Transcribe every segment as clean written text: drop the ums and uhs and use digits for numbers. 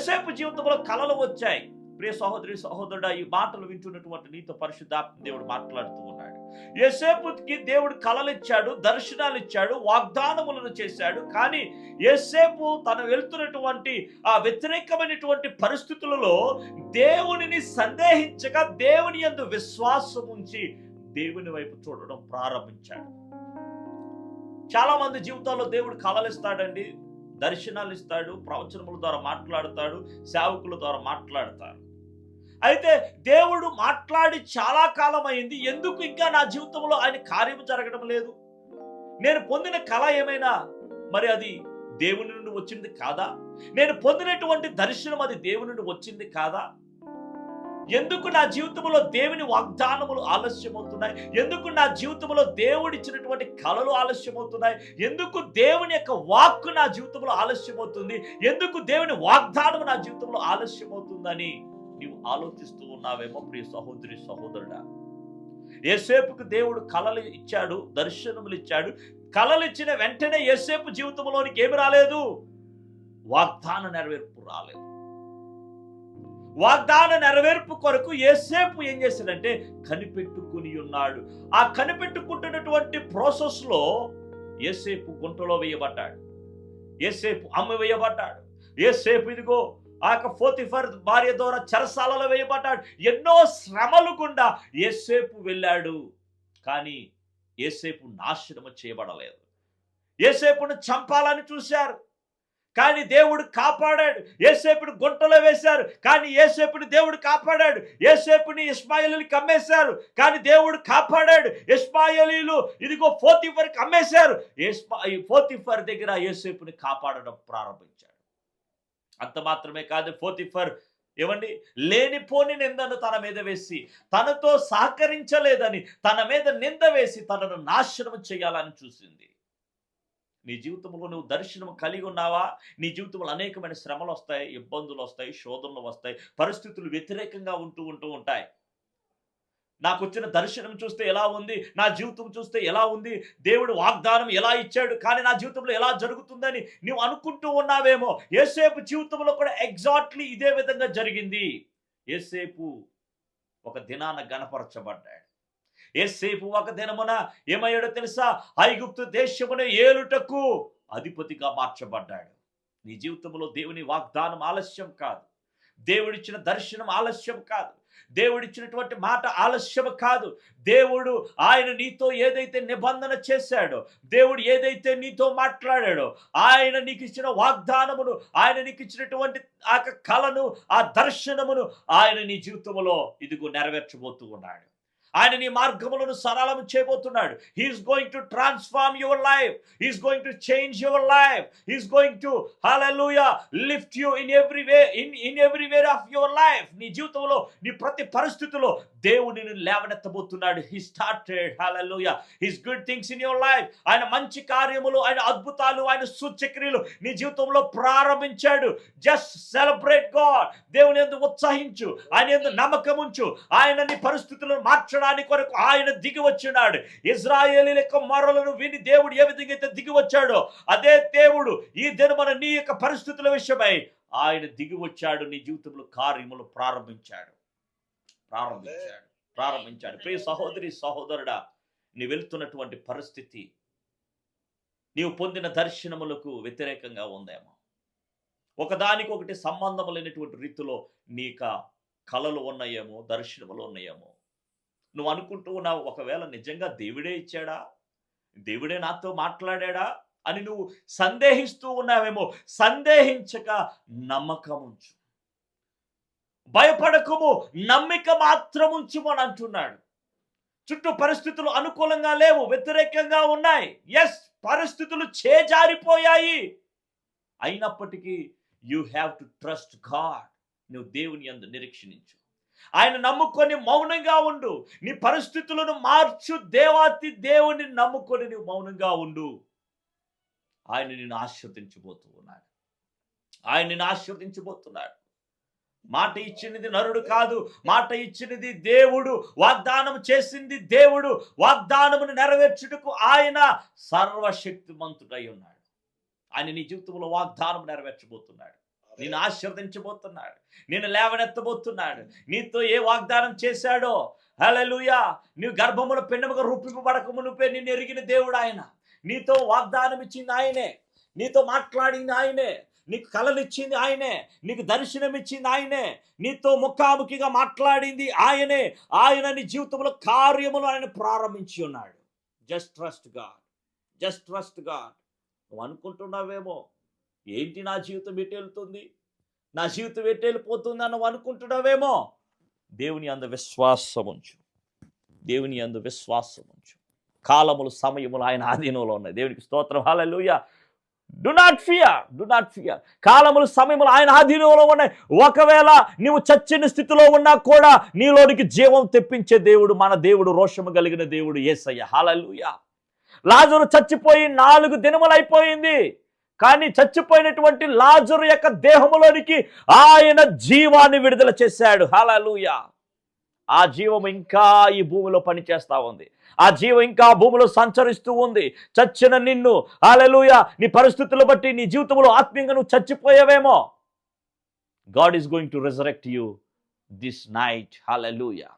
యోసేపు జీవితంలో కలలు వచ్చాయి. ప్రియ సహోదరి సహోదరుడా, ఈ మాటలు వింటున్నటువంటి నీతో పరిశుద్ధాత్మ దేవుడు మాట్లాడుతూ ఉన్నాడు. యోసేపుకి దేవుడు కలలు ఇచ్చాడు, దర్శనాలు ఇచ్చాడు, వాగ్దానములను చేశాడు. కానీ యోసేపు తను వెళ్తున్నటువంటి ఆ వ్యతిరేకమైనటువంటి పరిస్థితులలో దేవునిని సందేహించగా దేవుని యందు విశ్వాసం ఉంచి దేవుని వైపు చూడడం ప్రారంభించాడు. చాలా మంది జీవితాల్లో దేవుడు కలలు ఇస్తాడండి, దర్శనాలు ఇస్తాడు, ప్రవచనముల ద్వారా మాట్లాడతాడు, సేవకుల ద్వారా మాట్లాడతారు. అయితే దేవుడు మాట్లాడి చాలా కాలం అయింది, ఎందుకు ఇంకా నా జీవితంలో ఆయన కార్యం జరగడం లేదు? నేను పొందిన కళ ఏమైనా మరి అది దేవుని నుండి వచ్చింది కాదా? నేను పొందినటువంటి దర్శనం అది దేవుని నుండి వచ్చింది కాదా? ఎందుకు నా జీవితంలో దేవుని వాగ్దానములు ఆలస్యమవుతున్నాయి? ఎందుకు నా జీవితంలో దేవుడు ఇచ్చినటువంటి కళలు ఆలస్యమవుతున్నాయి? ఎందుకు దేవుని యొక్క వాక్కు నా జీవితంలో ఆలస్యమవుతుంది? ఎందుకు దేవుని వాగ్దానం నా జీవితంలో ఆలస్యమవుతుందని నీవు ఆలోచిస్తూ ఉన్నావేమో ప్రియ సహోదరి సహోదరుడా. యోసేపుకు దేవుడు కళలు ఇచ్చాడు, దర్శనములు ఇచ్చాడు. కళలు ఇచ్చిన వెంటనే యోసేపు జీవితంలోనికి ఏమి రాలేదు? వాగ్దాన నెరవేర్పు రాలేదు. వాగ్దాన నెరవేర్పు కొరకు యోసేపు ఏం చేశాడంటే కనిపెట్టుకుని ఉన్నాడు. ఆ కనిపెట్టుకుంటున్నటువంటి ప్రాసెస్ లో యోసేపు గుంటలో వేయబడ్డాడు, యోసేపు అమ్మ వేయబడ్డాడు, యోసేపు ఇదిగో ఆ యొక్క పోతిఫర్ భార్య ద్వారా చెరసాలలో వేయబడ్డాడు. ఎన్నో శ్రమలు గుండా యోసేపు వెళ్ళాడు. కానీ యోసేపు నాశనము చేయబడలేదు. యోసేపును చంపాలని చూశారు, కానీ దేవుడు కాపాడాడు. యోసేపుని గుంటలో వేశారు, కానీ యోసేపుని దేవుడు కాపాడాడు. యోసేపుని ఇష్మాయేలీయులకు అమ్మేశారు, కానీ దేవుడు కాపాడాడు. ఇష్మాయేలీయులు ఇదిగో పోతిఫర్కి అమ్మేశారు. పోతిఫర్ దగ్గర యోసేపుని కాపాడడం ప్రారంభించాడు. అంత మాత్రమే కాదు, పోతిఫర్ ఏమండి లేనిపోని నిందను తన మీద వేసి, తనతో సహకరించలేదని తన మీద నింద వేసి తనను నాశనం చేయాలని చూసింది. నీ జీవితంలో నువ్వు దర్శనం కలిగి ఉన్నావా? నీ జీవితంలో అనేకమైన శ్రమలు వస్తాయి, ఇబ్బందులు వస్తాయి, శోధనలు వస్తాయి, పరిస్థితులు వ్యతిరేకంగా ఉంటూ ఉంటాయి. నాకు వచ్చిన దర్శనం చూస్తే ఎలా ఉంది, నా జీవితం చూస్తే ఎలా ఉంది, దేవుడు వాగ్దానం ఎలా ఇచ్చాడు, కానీ నా జీవితంలో ఎలా జరుగుతుందని నువ్వు అనుకుంటూ ఉన్నావేమో. యోసేపు జీవితంలో కూడా ఎగ్జాక్ట్లీ ఇదే విధంగా జరిగింది. యోసేపు ఒక దినాన గణపరచబడ్డాడు. యోసేపు ఒక దినమున ఏమయ్యాడో తెలుసా? ఐగుప్తు దేశమున ఏలుటకు అధిపతిగా మార్చబడ్డాడు. నీ జీవితంలో దేవుని వాగ్దానం ఆలస్యం కాదు, దేవుడిచ్చిన దర్శనం ఆలస్యం కాదు, దేవుడిచ్చినటువంటి మాట ఆలస్యం కాదు. దేవుడు ఆయన నీతో ఏదైతే నిబంధన చేశాడో, దేవుడు ఏదైతే నీతో మాట్లాడాడో, ఆయన నీకు ఇచ్చిన వాగ్దానమును, ఆయన నీకు ఇచ్చినటువంటి ఆ కళను, ఆ దర్శనమును ఆయన నీ జీవితంలో ఇదిగో నెరవేర్చబోతూ ఉన్నాడు. ఆయన నీ మార్గములను సరళం చేయబోతున్నాడు. He is going to transform your life. He is going to change your life. He is going to hallelujah lift you in every way, in every way of your life. నీ జీవితంలో నీ ప్రతి పరిస్థితిలో దేవుడు నిన్ను లేవనెత్తబోతున్నాడు. He started hallelujah his good things in your life. ఆయన మంచి కార్యములు, ఆయన అద్భుతాలు, ఆయన సూచక్రియలు నీ జీవితంలో ప్రారంభించాడు. Just celebrate God. దేవుని యందు ఉత్సాహించు, ఆయన యందు నమ్మకం ఉంచు. ఆయన నీ పరిస్థితులను మార్చడానికి కొరకు ఆయన దిగి వచ్చాడు. ఇశ్రాయేలీయుల యొక్క మొరలను విని దేవుడు ఏ విధంగా అయితే దిగి వచ్చాడో, అదే దేవుడు ఈ దినమున నీ యొక్క పరిస్థితుల విషయమై ఆయన దిగి వచ్చాడు. నీ జీవితంలో కార్యములు ప్రారంభించాడు. ప్రియ సహోదరి సహోదరుడా, నీ వెళ్తున్నటువంటి పరిస్థితి నీవు పొందిన దర్శనములకు వ్యతిరేకంగా ఉందేమో, ఒకదానికొకటి సంబంధం లేనటువంటి రీతిలో నీక కళలు ఉన్నాయేమో, దర్శనములు ఉన్నాయేమో. నువ్వు అనుకుంటూ ఉన్నావు, ఒకవేళ నిజంగా దేవుడే ఇచ్చాడా, దేవుడే నాతో మాట్లాడా అని నువ్వు సందేహిస్తూ ఉన్నావేమో. సందేహించక నమ్మకం ఉంచు, భయపడకము, నమ్మిక మాత్రం ఉంచుము అని అంటున్నాడు. చుట్టూ పరిస్థితులు అనుకూలంగా లేవు, వ్యతిరేకంగా ఉన్నాయి. ఎస్, పరిస్థితులు చేజారిపోయాయి. అయినప్పటికీ you have to trust God. నువ్వు దేవుని యందు నిరీక్షించు, ఆయన నమ్ముకొని మౌనంగా ఉండు. నీ పరిస్థితులను మార్చు. దేవాతి దేవుని నమ్ముకొని నువ్వు మౌనంగా ఉండు. ఆయన నిన్ను ఆశీర్వదించబోతున్నాడు. మాట ఇచ్చినది నరుడు కాదు, మాట ఇచ్చినది దేవుడు. వాగ్దానం చేసింది దేవుడు. వాగ్దానమును నెరవేర్చుటకు ఆయన సర్వశక్తిమంతుడై ఉన్నాడు. ఆయన నీ జీవితంలో వాగ్దానం నెరవేర్చబోతున్నాడు. నిన్ను ఆశీర్వదించబోతున్నాడు, నిన్ను లేవనెత్తబోతున్నాడు. నీతో ఏ వాగ్దానం చేశాడో, హల్లెలూయా, నీవు గర్భములో పెండముగా రూపింపబడక మునుపే నిన్ను ఎరిగిన దేవుడు ఆయన. నీతో వాగ్దానం ఇచ్చింది ఆయనే, నీతో మాట్లాడింది ఆయనే, నీకు కలలిచ్చింది ఆయనే, నీకు దర్శనం ఇచ్చింది ఆయనే, నీతో ముఖాముఖిగా మాట్లాడింది ఆయనే. ఆయన నీ జీవితంలో కార్యములు ఆయన ప్రారంభించి ఉన్నాడు. Just trust God, just trust God. నువ్వు అనుకుంటున్నావేమో, ఏంటి నా జీవితం ఎటు వెళ్తుంది, నా జీవితం ఎటు వెళ్ళిపోతుంది అని నువ్వు అనుకుంటున్నావేమో. దేవుని యందు విశ్వాసం ఉంచు, దేవుని యందు విశ్వాసం ఉంచు. కాలములు సమయములు ఆయన ఆధీనంలో ఉన్నాయి. దేవునికి స్తోత్రం, హల్లెలూయా. Do not fear. కాలములు సమయములు ఆయన ఆధీనంలో ఉన్నాయి. ఒకవేళ నీవు చచ్చిన స్థితిలో ఉన్నా కూడా నీలోనికి జీవం తెప్పించే దేవుడు మన దేవుడు, రోషము కలిగిన దేవుడు యేసయ్య. హల్లెలూయా. లాజరు చచ్చిపోయి 4 దినములు అయిపోయింది, కానీ చచ్చిపోయినటువంటి లాజరు యొక్క దేహములోనికి ఆయన జీవాన్ని విడుదల చేశాడు. హల్లెలూయా. ఆ జీవం ఇంకా ఈ భూమిలో పనిచేస్తా ఉంది, ఆ జీవం ఇంకా భూమిలో సంచరిస్తూ ఉంది. చచ్చిన నిన్ను, హల్లెలూయా, నీ పరిస్థితులను బట్టి నీ జీవితంలో ఆత్మీయంగా నువ్వు చచ్చిపోయావేమో, God is going to resurrect you this night. Hallelujah.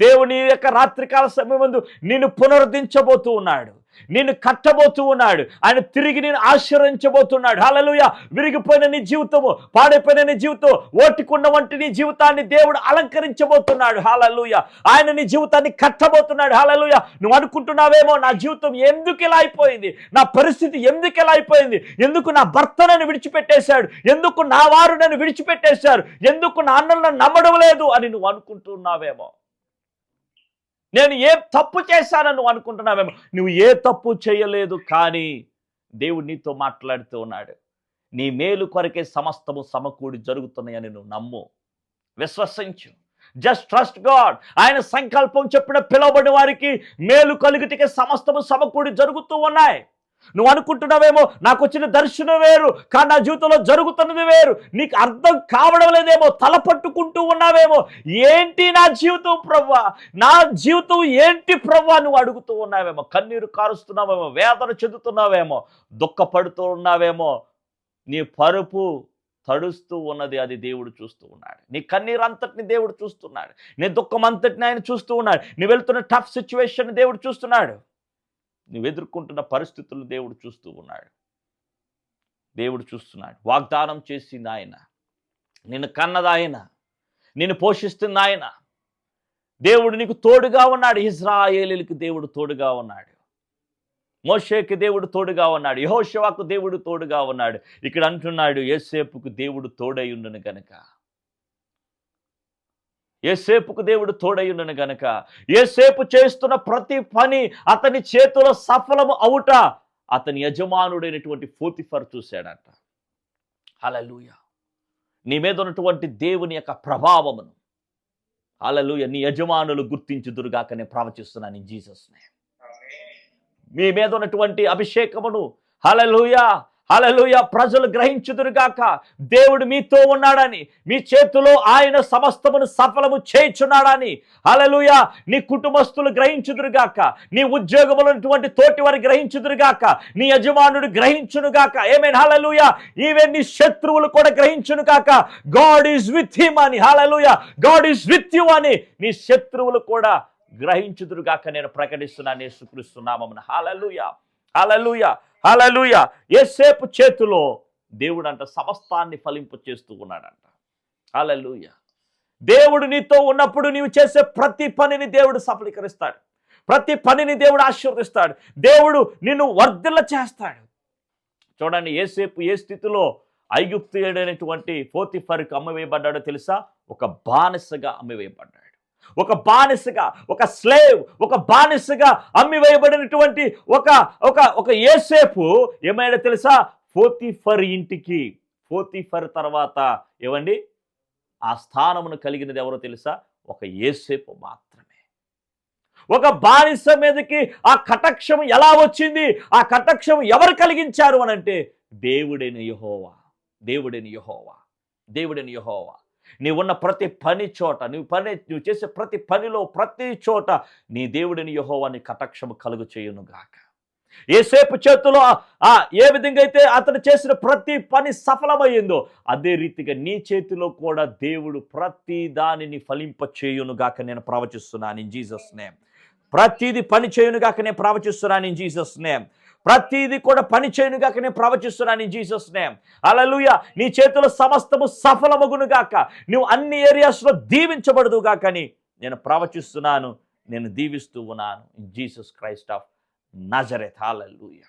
దేవుని యొక్క రాత్రికాల సమయమందు నిన్ను పునరుద్ధరించబోతూ ఉన్నాడు, నిన్ను కట్టబోతూ ఉన్నాడు. ఆయన తిరిగి నేను ఆశీర్వదించబోతున్నాడు. హల్లెలూయా. విరిగిపోయిన నీ జీవితము, పాడైపోయిన నీ జీవితం, ఓటికున్న వంటి నీ జీవితాన్ని దేవుడు అలంకరించబోతున్నాడు. హల్లెలూయా. ఆయన నీ జీవితాన్ని కట్టబోతున్నాడు. హల్లెలూయా. నువ్వు అనుకుంటున్నావేమో, నా జీవితం ఎందుకు ఇలా అయిపోయింది, నా పరిస్థితి ఎందుకు ఇలా అయిపోయింది, ఎందుకు నా భర్త నన్ను విడిచిపెట్టేశాడు, ఎందుకు నా వారు నన్ను విడిచిపెట్టేశారు, ఎందుకు నా అన్నలు నన్ను నమ్మడం లేదు అని నువ్వు అనుకుంటున్నావేమో. నేను ఏ తప్పు చేశానని నువ్వు అనుకుంటున్నావేమో. నువ్వు ఏ తప్పు చేయలేదు, కానీ దేవుడు నీతో మాట్లాడుతూ ఉన్నాడు. నీ మేలు కొరకే సమస్తము సమకూడి జరుగుతున్నాయని నువ్వు నమ్ము, విశ్వసించు. Just trust God. ఆయన సంకల్పం చెప్పిన పిలువబడిన వారికి మేలు కలుగుటికే సమస్తము సమకూడి జరుగుతూ ఉన్నాయి. నువ్వు అనుకుంటున్నావేమో, నాకు వచ్చిన దర్శనం వేరు, కానీ నా జీవితంలో జరుగుతున్నది వేరు. నీకు అర్థం కావడం లేదేమో, తల పట్టుకుంటూ ఉన్నావేమో. ఏంటి నా జీవితం ప్రభువా, నా జీవితం ఏంటి ప్రభువా నువ్వు అడుగుతూ ఉన్నావేమో. కన్నీరు కారుస్తున్నావేమో, వేదన చెందుతున్నావేమో, దుఃఖపడుతూ ఉన్నావేమో. నీ పరుపు తడుస్తూ ఉన్నది, అది దేవుడు చూస్తూ ఉన్నాడు. నీ కన్నీరు అంతటిని దేవుడు చూస్తున్నాడు, నీ దుఃఖం అంతటిని ఆయన చూస్తూ ఉన్నాడు. నీ వెళ్తున్న టఫ్ సిచ్యువేషన్ దేవుడు చూస్తున్నాడు, నువ్వు ఎదుర్కొంటున్న పరిస్థితులు దేవుడు చూస్తూ ఉన్నాడు. దేవుడు చూస్తున్నాడు. వాగ్దానం చేసింది ఆయన, నిన్ను కన్నది ఆయన, నిన్ను పోషిస్తుంది ఆయన. దేవుడు నీకు తోడుగా ఉన్నాడు. ఇశ్రాయేలీయులకు దేవుడు తోడుగా ఉన్నాడు, మోషేకి దేవుడు తోడుగా ఉన్నాడు, యెహోషువకు దేవుడు తోడుగా ఉన్నాడు. ఇక్కడ అంటున్నాడు, యోసేపుకు దేవుడు తోడై ఉండును గనుక, యోసేపుకు దేవుడు తోడయ్యుండను గనుక యోసేపు చేస్తున్న ప్రతి పని అతని చేతిలో సఫలము అవుట అతని యజమానుడైనటువంటి పోతిఫర్ చూశాడట. హల్లెలూయా. నీ మీద ఉన్నటువంటి దేవుని యొక్క ప్రభావమును, హల్లెలూయా, నీ యజమానులు గుర్తించుదురుగాక నేను ప్రవచిస్తున్నాను ఇన్ జీసస్ నేమ్. మీ మీద ఉన్నటువంటి అభిషేకమును, హల్లెలూయా, హల్లెలూయా, ప్రజలు గ్రహించుదురుగాక. దేవుడు మీతో ఉన్నాడని, మీ చేతిలో ఆయన సమస్తమును సఫలము చేయుచున్నాడని, హల్లెలూయా, నీ కుటుంబస్తులు గ్రహించుదురుగాక, నీ ఉద్యోగములో ఉన్నటువంటి తోటి వారు గ్రహించుదురుగాక, నీ యజమానుడు గ్రహించునుగాక. ఆమేన్. హల్లెలూయా. ఈవెన్ నీ శత్రువులు కూడా గ్రహించునుగాక. గాడ్ ఈజ్ విత్ హిమ్ అని, హల్లెలూయా, గాడ్ ఈజ్ విత్ యు అని నీ శత్రువులు కూడా గ్రహించుదురుగాక నేను ప్రకటిస్తున్నాను యేసుక్రీస్తు నామమున. హల్లెలూయా, హల్లెలూయా, హల్లెలూయా. యోసేపు చేతిలో దేవుడు అంట సమస్తాన్ని ఫలింపు చేస్తూ ఉన్నాడంట. హల్లెలూయా. దేవుడు నీతో ఉన్నప్పుడు నీవు చేసే ప్రతి పనిని దేవుడు సఫలీకరిస్తాడు, ప్రతి పనిని దేవుడు ఆశీర్వదిస్తాడు, దేవుడు నిన్ను వర్ధిల్ల చేస్తాడు. చూడండి, యోసేపు ఏ స్థితిలో ఐగుప్తీయుడైనటువంటి పోతిఫర్కు అమ్మివేయబడ్డాడో తెలుసా? ఒక బానిసగా అమ్మివేయబడ్డాడు. ఒక బానిసగా, ఒక స్లేవ్, ఒక బానిసగా అమ్మివేయబడినటువంటి ఒక యోసేపు ఏమైనా తెలుసా? పోతిఫర్ ఇంటికి, పోతిఫర్ తర్వాత ఏమండి ఆ స్థానమును కలిగినది ఎవరో తెలుసా? ఒక యోసేపు మాత్రమే. ఒక బానిస మీదకి ఆ కటాక్షం ఎలా వచ్చింది? ఆ కటాక్షం ఎవరు కలిగించారు అనంటే దేవుడైన యెహోవా, దేవుడైన యెహోవా, దేవుడైన యెహోవా. నీవున్న ప్రతి పని చోట, నువ్వు చేసే ప్రతి పనిలో, ప్రతి చోట నీ దేవుడిని యెహోవా నీ కటాక్షము కలుగు చేయునుగాక. యేసేపు చేతిలో ఏ విధంగా అయితే అతను చేసిన ప్రతి పని సఫలమయ్యిందో అదే రీతిగా నీ చేతిలో కూడా దేవుడు ప్రతి దానిని ఫలింపచేయునుగాక నేను ప్రవచిస్తున్నాను ఇన్ జీసస్ నేమ్. ప్రతిదీ పని చేయునుగాక నేను ప్రవచిస్తున్నాను ఇన్ జీసస్ నేమ్. ప్రతిదీ కూడా పని చేయనుగాక నేను ప్రవచిస్తున్నాను ఇన్ జీసస్ నేమ్. హల్లెలూయా. నీ చేతిలో సమస్తము సఫలమగునుగాక, నువ్వు అన్ని ఏరియాస్లో దీవించబడుదుగాక అని నేను ప్రవచిస్తున్నాను, నేను దీవిస్తూ ఉన్నాను in Jesus Christ of నజరెత్. Hallelujah.